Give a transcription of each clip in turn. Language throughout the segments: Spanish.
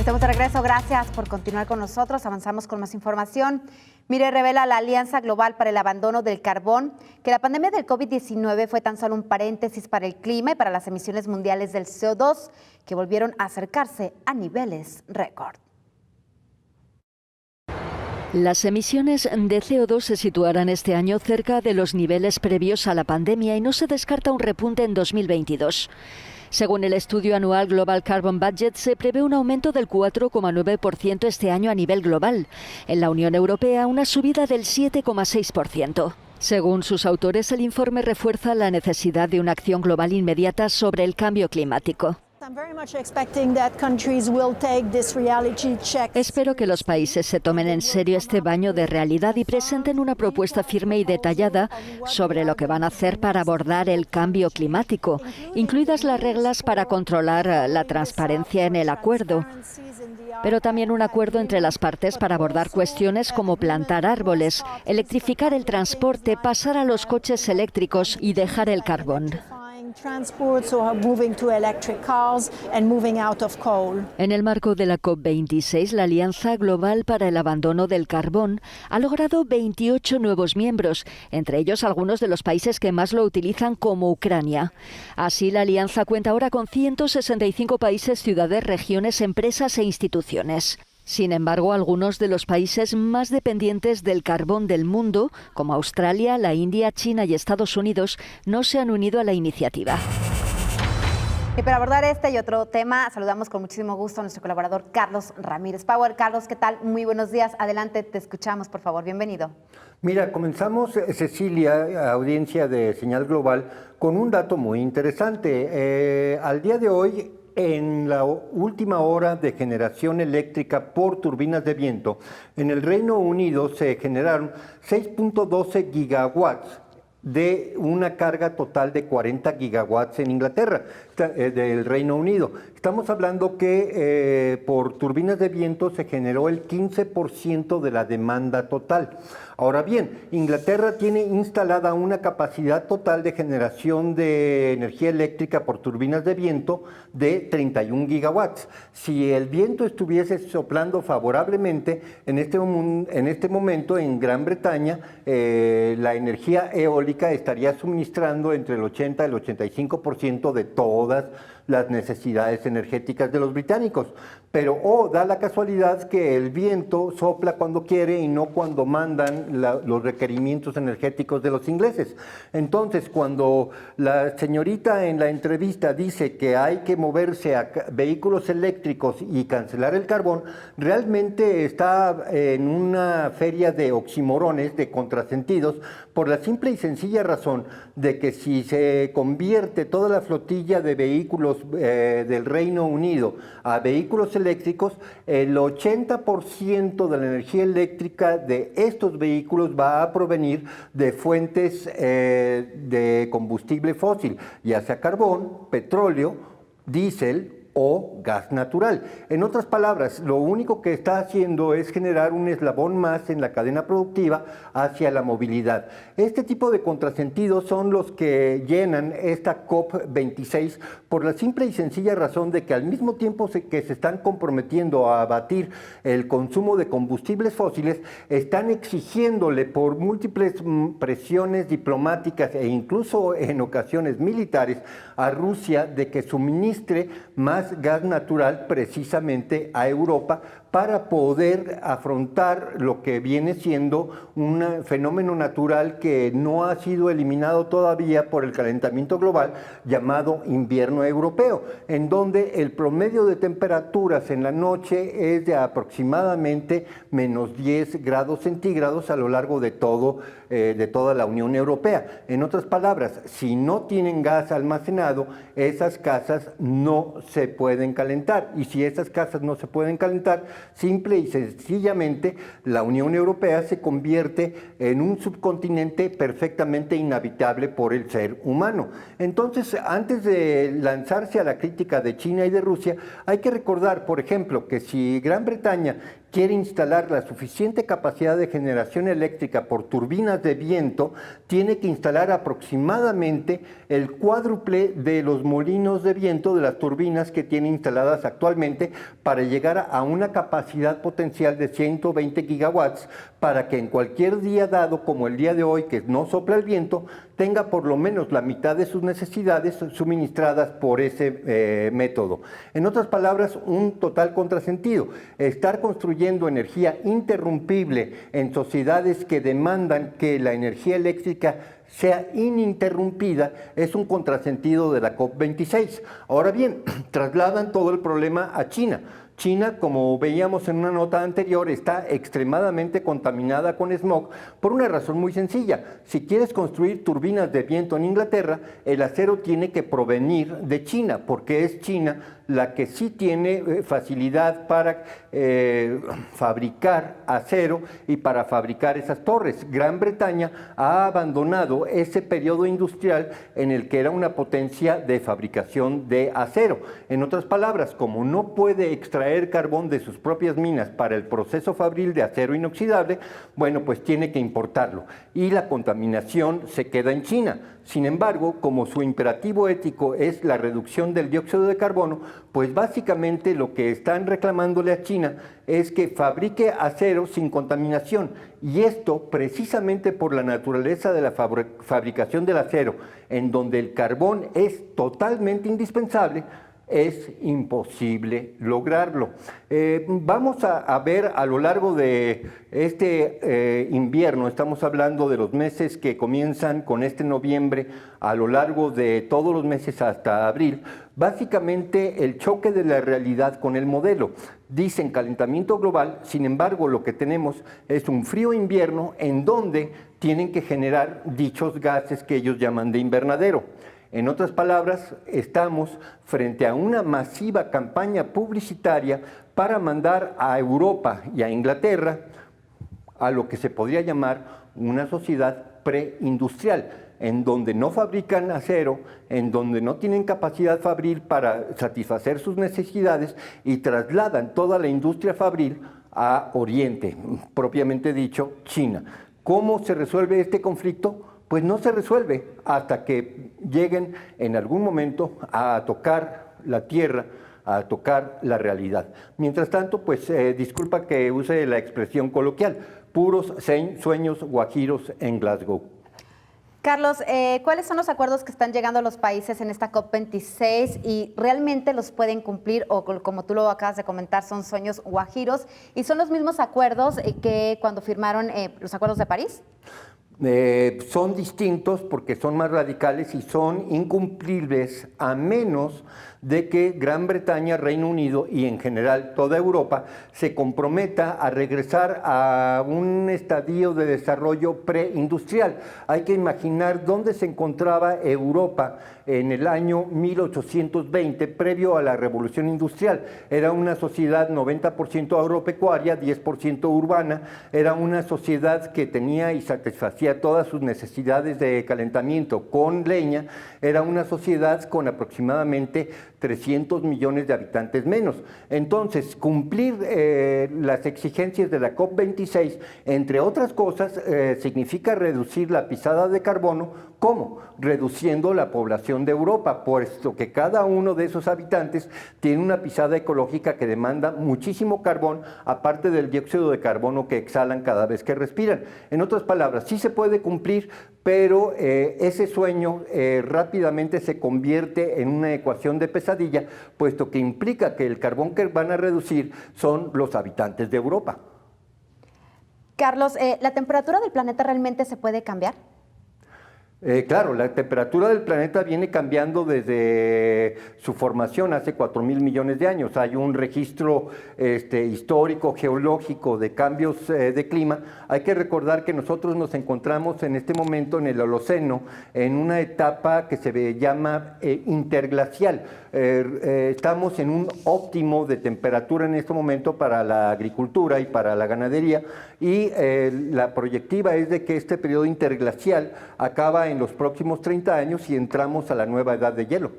Estamos de regreso, gracias por continuar con nosotros. Avanzamos con más información. Mire, revela la Alianza Global para el Abandono del Carbón que la pandemia del COVID-19 fue tan solo un paréntesis para el clima y para las emisiones mundiales del CO2, que volvieron a acercarse a niveles récord. Las emisiones de CO2 se situarán este año cerca de los niveles previos a la pandemia y no se descarta un repunte en 2022. Según el estudio anual Global Carbon Budget, se prevé un aumento del 4,9% este año a nivel global. En la Unión Europea, una subida del 7,6%. Según sus autores, el informe refuerza la necesidad de una acción global inmediata sobre el cambio climático. Espero que los países se tomen en serio este baño de realidad y presenten una propuesta firme y detallada sobre lo que van a hacer para abordar el cambio climático, incluidas las reglas para controlar la transparencia en el acuerdo, pero también un acuerdo entre las partes para abordar cuestiones como plantar árboles, electrificar el transporte, pasar a los coches eléctricos y dejar el carbón. En el marco de la COP26, la Alianza Global para el Abandono del Carbón ha logrado 28 nuevos miembros, entre ellos algunos de los países que más lo utilizan, como Ucrania. Así, la Alianza cuenta ahora con 165 países, ciudades, regiones, empresas e instituciones. Sin embargo, algunos de los países más dependientes del carbón del mundo, como Australia, la India, China y Estados Unidos, no se han unido a la iniciativa. Y para abordar este y otro tema, saludamos con muchísimo gusto a nuestro colaborador Carlos Ramírez Power. Carlos, ¿qué tal? Muy buenos días. Adelante, te escuchamos, por favor. Bienvenido. Mira, comenzamos, Cecilia, audiencia de Señal Global, con un dato muy interesante. Al día de hoy, en la última hora de generación eléctrica por turbinas de viento, en el Reino Unido se generaron 6.12 gigawatts de una carga total de 40 gigawatts en Inglaterra, del Reino Unido. Estamos hablando que por turbinas de viento se generó el 15% de la demanda total. Ahora bien, Inglaterra tiene instalada una capacidad total de generación de energía eléctrica por turbinas de viento de 31 gigawatts. Si el viento estuviese soplando favorablemente, en este momento en Gran Bretaña, la energía eólica estaría suministrando entre el 80 y el 85% de todas las necesidades energéticas de los británicos. Pero da la casualidad que el viento sopla cuando quiere y no cuando mandan los requerimientos energéticos de los ingleses. Entonces, cuando la señorita en la entrevista dice que hay que moverse a vehículos eléctricos y cancelar el carbón, realmente está en una feria de oximorones, de contrasentidos, por la simple y sencilla razón de que si se convierte toda la flotilla de vehículos del Reino Unido a vehículos eléctricos, el 80% de la energía eléctrica de estos vehículos va a provenir de fuentes de combustible fósil, ya sea carbón, petróleo, diésel o gas natural. En otras palabras, lo único que está haciendo es generar un eslabón más en la cadena productiva hacia la movilidad. Este tipo de contrasentidos son los que llenan esta COP26 por la simple y sencilla razón de que al mismo tiempo que se están comprometiendo a abatir el consumo de combustibles fósiles, están exigiéndole por múltiples presiones diplomáticas e incluso en ocasiones militares a Rusia de que suministre más gas natural precisamente a Europa para poder afrontar lo que viene siendo un fenómeno natural que no ha sido eliminado todavía por el calentamiento global, llamado invierno europeo, en donde el promedio de temperaturas en la noche es de aproximadamente menos 10 grados centígrados a lo largo de toda la Unión Europea. En otras palabras, si no tienen gas almacenado, esas casas no se pueden calentar, y si esas casas no se pueden calentar, simple y sencillamente la Unión Europea se convierte en un subcontinente perfectamente inhabitable por el ser humano. Entonces, antes de lanzarse a la crítica de China y de Rusia, hay que recordar, por ejemplo, que si Gran Bretaña quiere instalar la suficiente capacidad de generación eléctrica por turbinas de viento, tiene que instalar aproximadamente el cuádruple de los molinos de viento de las turbinas que tiene instaladas actualmente para llegar a una capacidad potencial de 120 gigawatts para que en cualquier día dado, como el día de hoy, que no sopla el viento, tenga por lo menos la mitad de sus necesidades suministradas por ese método. En otras palabras, un total contrasentido. Estar construyendo energía interrumpible en sociedades que demandan que la energía eléctrica sea ininterrumpida es un contrasentido de la COP26. Ahora bien, trasladan todo el problema a China. China, como veíamos en una nota anterior, está extremadamente contaminada con smog por una razón muy sencilla. Si quieres construir turbinas de viento en Inglaterra, el acero tiene que provenir de China, porque es China la que sí tiene facilidad para fabricar acero y para fabricar esas torres. Gran Bretaña ha abandonado ese periodo industrial en el que era una potencia de fabricación de acero. En otras palabras, como no puede extraer carbón de sus propias minas para el proceso fabril de acero inoxidable, bueno, pues tiene que importarlo. Y la contaminación se queda en China. Sin embargo, como su imperativo ético es la reducción del dióxido de carbono, pues básicamente lo que están reclamándole a China es que fabrique acero sin contaminación. Y esto precisamente por la naturaleza de la fabricación del acero, en donde el carbón es totalmente indispensable, es imposible lograrlo. Vamos a ver a lo largo de este invierno, estamos hablando de los meses que comienzan con este noviembre, a lo largo de todos los meses hasta abril, básicamente el choque de la realidad con el modelo. Dicen calentamiento global, sin embargo lo que tenemos es un frío invierno en donde tienen que generar dichos gases que ellos llaman de invernadero. En otras palabras, estamos frente a una masiva campaña publicitaria para mandar a Europa y a Inglaterra a lo que se podría llamar una sociedad preindustrial, en donde no fabrican acero, en donde no tienen capacidad fabril para satisfacer sus necesidades y trasladan toda la industria fabril a Oriente, propiamente dicho, China. ¿Cómo se resuelve este conflicto? Pues no se resuelve hasta que lleguen en algún momento a tocar la tierra, a tocar la realidad. Mientras tanto, pues disculpa que use la expresión coloquial, puros sueños guajiros en Glasgow. Carlos, ¿cuáles son los acuerdos que están llegando a los países en esta COP26 y realmente los pueden cumplir o como tú lo acabas de comentar son sueños guajiros y son los mismos acuerdos que cuando firmaron los acuerdos de París? Son distintos porque son más radicales y son incumplibles a menos de que Gran Bretaña, Reino Unido y en general toda Europa se comprometa a regresar a un estadio de desarrollo preindustrial. Hay que imaginar dónde se encontraba Europa en el año 1820, previo a la Revolución Industrial. Era una sociedad 90% agropecuaria, 10% urbana, era una sociedad que tenía y satisfacía todas sus necesidades de calentamiento con leña, era una sociedad con aproximadamente 300 millones de habitantes menos. Entonces, cumplir las exigencias de la COP26, entre otras cosas, significa reducir la pisada de carbono. ¿Cómo? Reduciendo la población de Europa, puesto que cada uno de esos habitantes tiene una pisada ecológica que demanda muchísimo carbón, aparte del dióxido de carbono que exhalan cada vez que respiran. En otras palabras, sí se puede cumplir, pero ese sueño rápidamente se convierte en una ecuación de pesadilla, puesto que implica que el carbón que van a reducir son los habitantes de Europa. Carlos, ¿la temperatura del planeta realmente se puede cambiar? Claro, la temperatura del planeta viene cambiando desde su formación hace 4.000 millones de años. Hay un registro histórico, geológico de cambios de clima. Hay que recordar que nosotros nos encontramos en este momento en el Holoceno, en una etapa que se llama interglacial. Estamos en un óptimo de temperatura en este momento para la agricultura y para la ganadería y la proyectiva es de que este periodo interglacial acaba en los próximos 30 años y entramos a la nueva edad de hielo.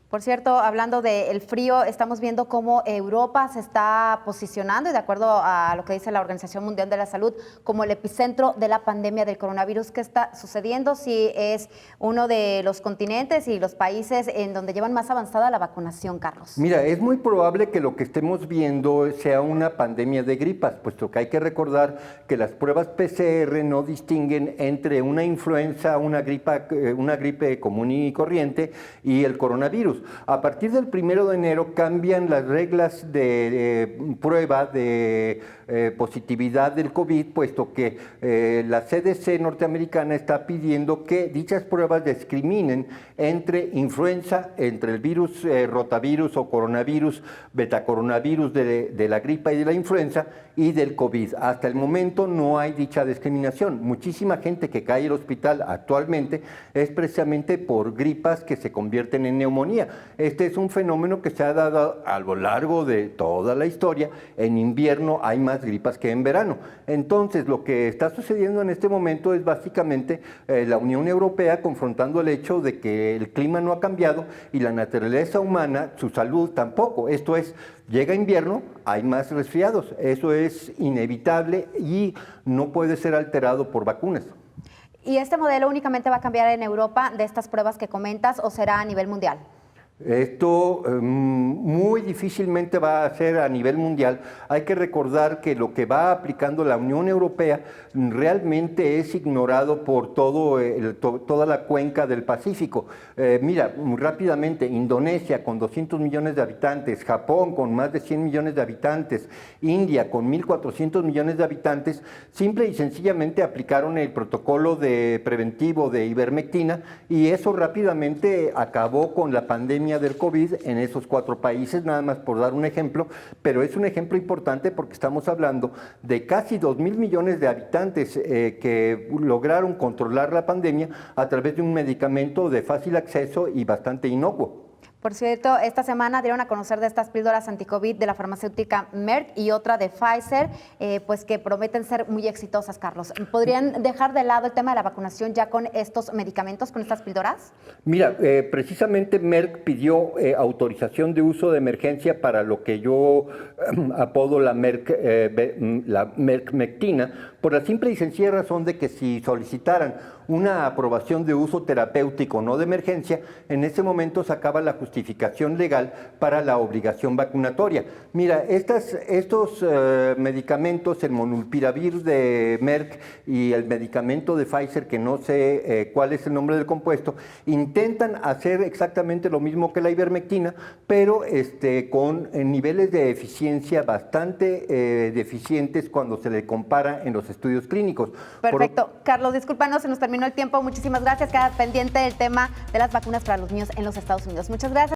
Por cierto, hablando del frío, estamos viendo cómo Europa se está posicionando, y de acuerdo a lo que dice la Organización Mundial de la Salud, como el epicentro de la pandemia del coronavirus. ¿Qué está sucediendo? Si es uno de los continentes y los países en donde llevan más avanzada la vacunación, Carlos. Mira, es muy probable que lo que estemos viendo sea una pandemia de gripas, puesto que hay que recordar que las pruebas PCR no distinguen entre una influenza, una gripe común y corriente y el coronavirus. A partir del 1 de enero cambian las reglas de prueba de positividad del COVID, puesto que la CDC norteamericana está pidiendo que dichas pruebas discriminen entre influenza, entre el virus rotavirus o coronavirus, betacoronavirus de la gripa y de la influenza y del COVID. Hasta el momento no hay dicha discriminación. Muchísima gente que cae al hospital actualmente es precisamente por gripas que se convierten en neumonía. Este es un fenómeno que se ha dado a lo largo de toda la historia. En invierno hay más gripas que en verano. Entonces, lo que está sucediendo en este momento es básicamente la Unión Europea confrontando el hecho de que el clima no ha cambiado y la naturaleza humana, su salud tampoco. Esto es, llega invierno, hay más resfriados. Eso es inevitable y no puede ser alterado por vacunas. ¿Y este modelo únicamente va a cambiar en Europa de estas pruebas que comentas o será a nivel mundial? Esto muy difícilmente va a ser a nivel mundial. Hay que recordar que lo que va aplicando la Unión Europea realmente es ignorado por toda la cuenca del Pacífico. Mira, rápidamente, Indonesia con 200 millones de habitantes, Japón con más de 100 millones de habitantes, India con 1.400 millones de habitantes, simple y sencillamente aplicaron el protocolo preventivo de ivermectina y eso rápidamente acabó con la pandemia del COVID en esos 4 países, nada más por dar un ejemplo, pero es un ejemplo importante porque estamos hablando de casi 2.000 millones de habitantes que lograron controlar la pandemia a través de un medicamento de fácil acceso y bastante inocuo. Por cierto, esta semana dieron a conocer de estas píldoras anti-COVID de la farmacéutica Merck y otra de Pfizer, pues que prometen ser muy exitosas, Carlos. ¿Podrían dejar de lado el tema de la vacunación ya con estos medicamentos, con estas píldoras? Mira, precisamente Merck pidió autorización de uso de emergencia para lo que yo apodo la Merckmectina, por la simple y sencilla razón de que si solicitaran una aprobación de uso terapéutico no de emergencia, en ese momento se acaba la justificación legal para la obligación vacunatoria. Mira, estos medicamentos, el molnupiravir de Merck y el medicamento de Pfizer, que no sé cuál es el nombre del compuesto, intentan hacer exactamente lo mismo que la ivermectina, pero con niveles de eficiencia bastante deficientes cuando se le compara en los estudios clínicos. Perfecto. Carlos, discúlpanos, se nos terminó el tiempo. Muchísimas gracias. Queda pendiente el tema de las vacunas para los niños en los Estados Unidos. Muchas gracias.